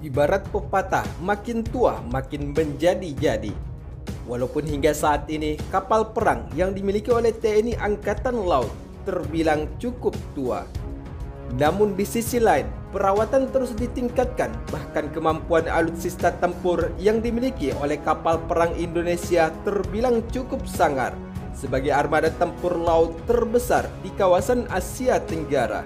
Ibarat pepatah, makin tua makin menjadi-jadi. Walaupun hingga saat ini kapal perang yang dimiliki oleh TNI Angkatan Laut terbilang cukup tua. Namun di sisi lain, perawatan terus ditingkatkan, bahkan kemampuan alutsista tempur yang dimiliki oleh kapal perang Indonesia terbilang cukup sangar sebagai armada tempur laut terbesar di kawasan Asia Tenggara.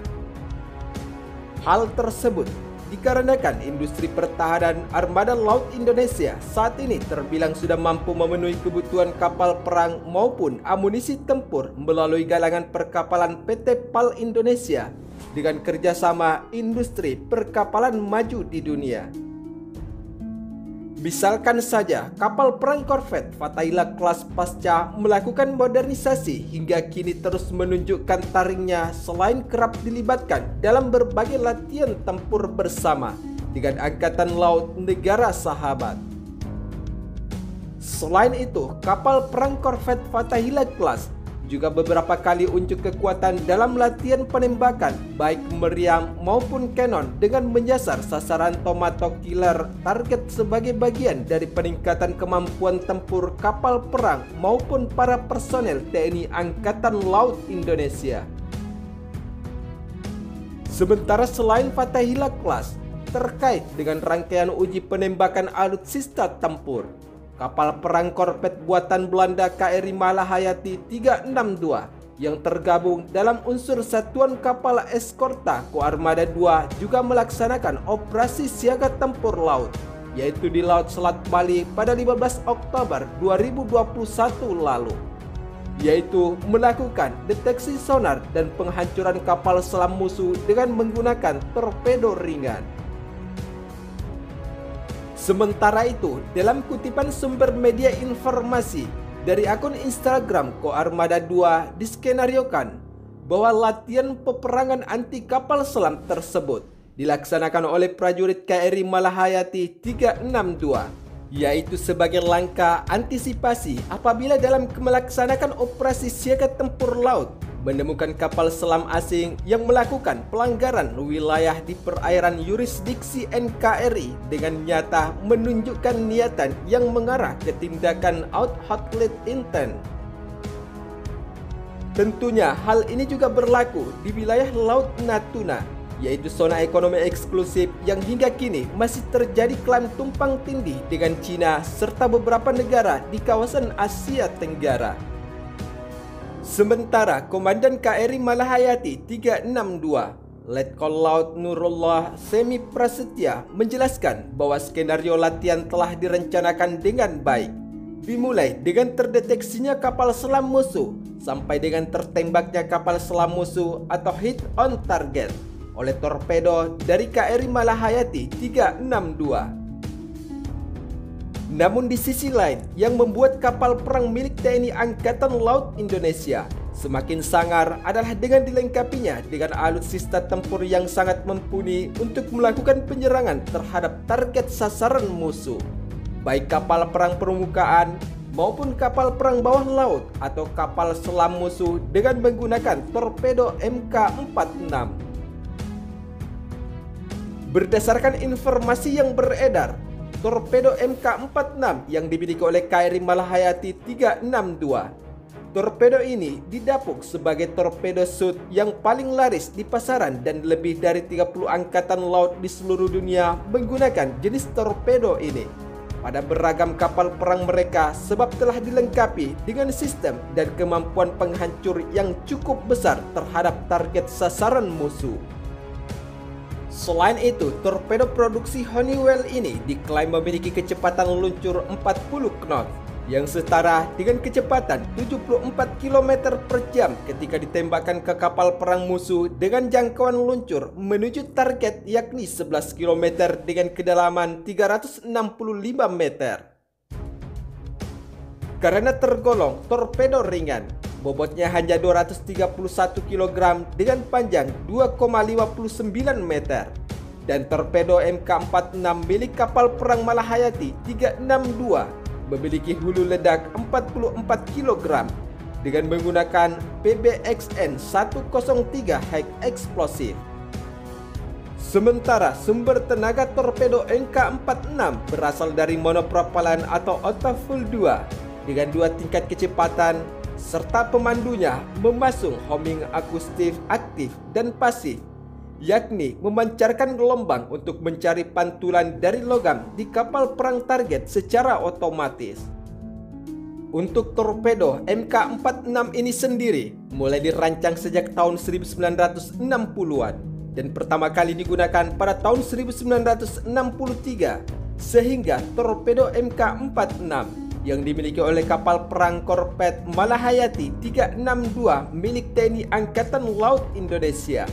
Hal tersebut dikarenakan industri pertahanan armada laut Indonesia saat ini terbilang sudah mampu memenuhi kebutuhan kapal perang maupun amunisi tempur melalui galangan perkapalan PT PAL Indonesia dengan kerjasama industri perkapalan maju di dunia. Misalkan saja kapal perang korvet Fatahillah kelas pasca melakukan modernisasi hingga kini terus menunjukkan taringnya selain kerap dilibatkan dalam berbagai latihan tempur bersama dengan angkatan laut negara sahabat. Selain itu, kapal perang korvet Fatahillah kelas juga beberapa kali unjuk kekuatan dalam latihan penembakan baik meriam maupun kanon dengan menyasar sasaran tomato killer target sebagai bagian dari peningkatan kemampuan tempur kapal perang maupun para personel TNI Angkatan Laut Indonesia. Sementara selain Fatahillah kelas, terkait dengan rangkaian uji penembakan alutsista tempur, kapal perang korvet buatan Belanda KRI Malahayati 362 yang tergabung dalam unsur Satuan Kapal Eskorta Koarmada II juga melaksanakan operasi siaga tempur laut, yaitu di Laut Selat Bali pada 15 Oktober 2021 lalu, yaitu melakukan deteksi sonar dan penghancuran kapal selam musuh dengan menggunakan torpedo ringan. Sementara itu, dalam kutipan sumber media informasi dari akun Instagram Koarmada II diskenariokan bahwa latihan peperangan anti kapal selam tersebut dilaksanakan oleh prajurit KRI Malahayati 362, yaitu sebagai langkah antisipasi apabila dalam melaksanakan operasi siaga tempur laut menemukan kapal selam asing yang melakukan pelanggaran wilayah di perairan yurisdiksi NKRI dengan nyata menunjukkan niatan yang mengarah ke tindakan out hotlet intent. Tentunya hal ini juga berlaku di wilayah Laut Natuna, yaitu zona ekonomi eksklusif yang hingga kini masih terjadi klaim tumpang tindih dengan Cina serta beberapa negara di kawasan Asia Tenggara. Sementara Komandan KRI Malahayati 362, Letkol Laut Nurullah Semi Prasetya menjelaskan bahwa skenario latihan telah direncanakan dengan baik, dimulai dengan terdeteksinya kapal selam musuh sampai dengan tertembaknya kapal selam musuh atau hit on target oleh torpedo dari KRI Malahayati 362. Namun di sisi lain, yang membuat kapal perang milik TNI Angkatan Laut Indonesia semakin sangar adalah dengan dilengkapinya dengan alutsista tempur yang sangat mumpuni untuk melakukan penyerangan terhadap target sasaran musuh, baik kapal perang permukaan maupun kapal perang bawah laut atau kapal selam musuh dengan menggunakan torpedo Mk46. Berdasarkan informasi yang beredar, torpedo Mk46 yang dimiliki oleh KRI Malahayati 362. Torpedo ini didapuk sebagai torpedo shoot yang paling laris di pasaran dan lebih dari 30 angkatan laut di seluruh dunia menggunakan jenis torpedo ini pada beragam kapal perang mereka sebab telah dilengkapi dengan sistem dan kemampuan penghancur yang cukup besar terhadap target sasaran musuh. Selain itu, torpedo produksi Honeywell ini diklaim memiliki kecepatan luncur 40 knot yang setara dengan kecepatan 74 km per jam ketika ditembakkan ke kapal perang musuh dengan jangkauan luncur menuju target yakni 11 km dengan kedalaman 365 meter. Karena tergolong torpedo ringan, bobotnya hanya 231 kg dengan panjang 2,59 meter. Dan torpedo Mk46 milik kapal perang Malahayati 362 memiliki hulu ledak 44 kg dengan menggunakan PBXN 103 high explosive. Sementara sumber tenaga torpedo MK46 berasal dari monopropelan atau Otaful 2 dengan 2 tingkat kecepatan serta pemandunya memasung homing akustif aktif dan pasif, yakni memancarkan gelombang untuk mencari pantulan dari logam di kapal perang target secara otomatis. Untuk torpedo MK46 ini sendiri mulai dirancang sejak tahun 1960-an dan pertama kali digunakan pada tahun 1963, sehingga torpedo MK46 yang dimiliki oleh kapal perang korvet Malahayati 362 milik TNI Angkatan Laut Indonesia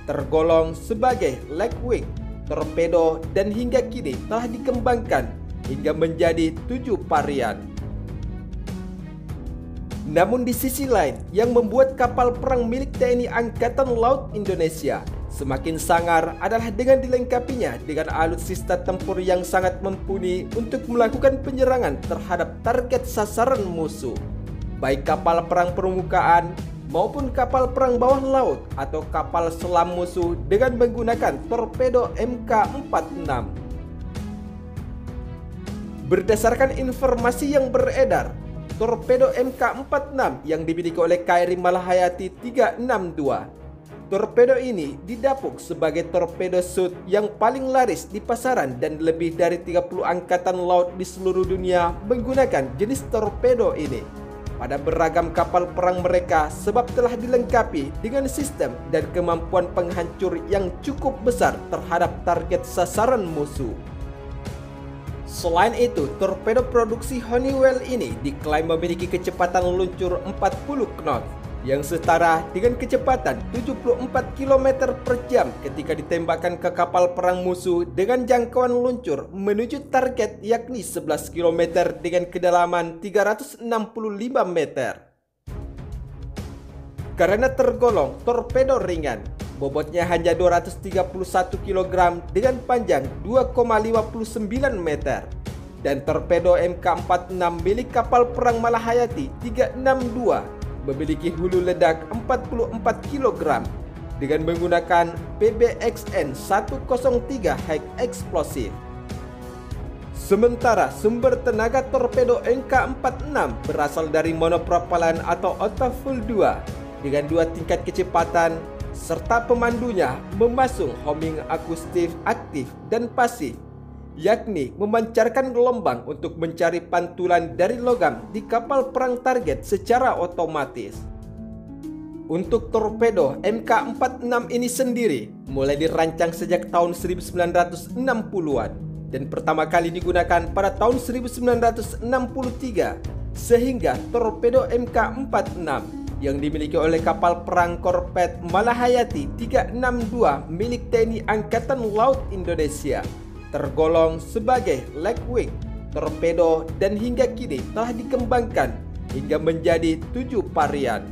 tergolong sebagai lightweight torpedo dan hingga kini telah dikembangkan hingga menjadi 7 varian. Namun di sisi lain, yang membuat kapal perang milik TNI Angkatan Laut Indonesia semakin sangar adalah dengan dilengkapinya dengan alutsista tempur yang sangat mumpuni untuk melakukan penyerangan terhadap target sasaran musuh, baik kapal perang permukaan maupun kapal perang bawah laut atau kapal selam musuh dengan menggunakan torpedo MK46. Berdasarkan informasi yang beredar, torpedo MK46 yang dimiliki oleh KRI Malahayati 362. Torpedo ini didapuk sebagai torpedo suit yang paling laris di pasaran dan lebih dari 30 angkatan laut di seluruh dunia menggunakan jenis torpedo ini pada beragam kapal perang mereka sebab telah dilengkapi dengan sistem dan kemampuan penghancur yang cukup besar terhadap target sasaran musuh. Selain itu, torpedo produksi Honeywell ini diklaim memiliki kecepatan luncur 40 knot yang setara dengan kecepatan 74 km per jam ketika ditembakkan ke kapal perang musuh dengan jangkauan luncur menuju target yakni 11 km dengan kedalaman 365 meter. Karena tergolong torpedo ringan, bobotnya hanya 231 kg dengan panjang 2,59 meter. Dan torpedo MK46 milik kapal perang Malahayati 362 memiliki hulu ledak 44 kg dengan menggunakan PBXN 103 high explosive. Sementara sumber tenaga torpedo MK46 berasal dari monopropelan atau Otaful 2 dengan 2 tingkat kecepatan serta pemandunya memasung homing akustif aktif dan pasif, yakni memancarkan gelombang untuk mencari pantulan dari logam di kapal perang target secara otomatis. Untuk torpedo MK46 ini sendiri mulai dirancang sejak tahun 1960-an dan pertama kali digunakan pada tahun 1963, sehingga torpedo MK46 yang dimiliki oleh kapal perang korvet Malahayati 362 milik TNI Angkatan Laut Indonesia tergolong sebagai lightweight torpedo dan hingga kini telah dikembangkan hingga menjadi 7 varian.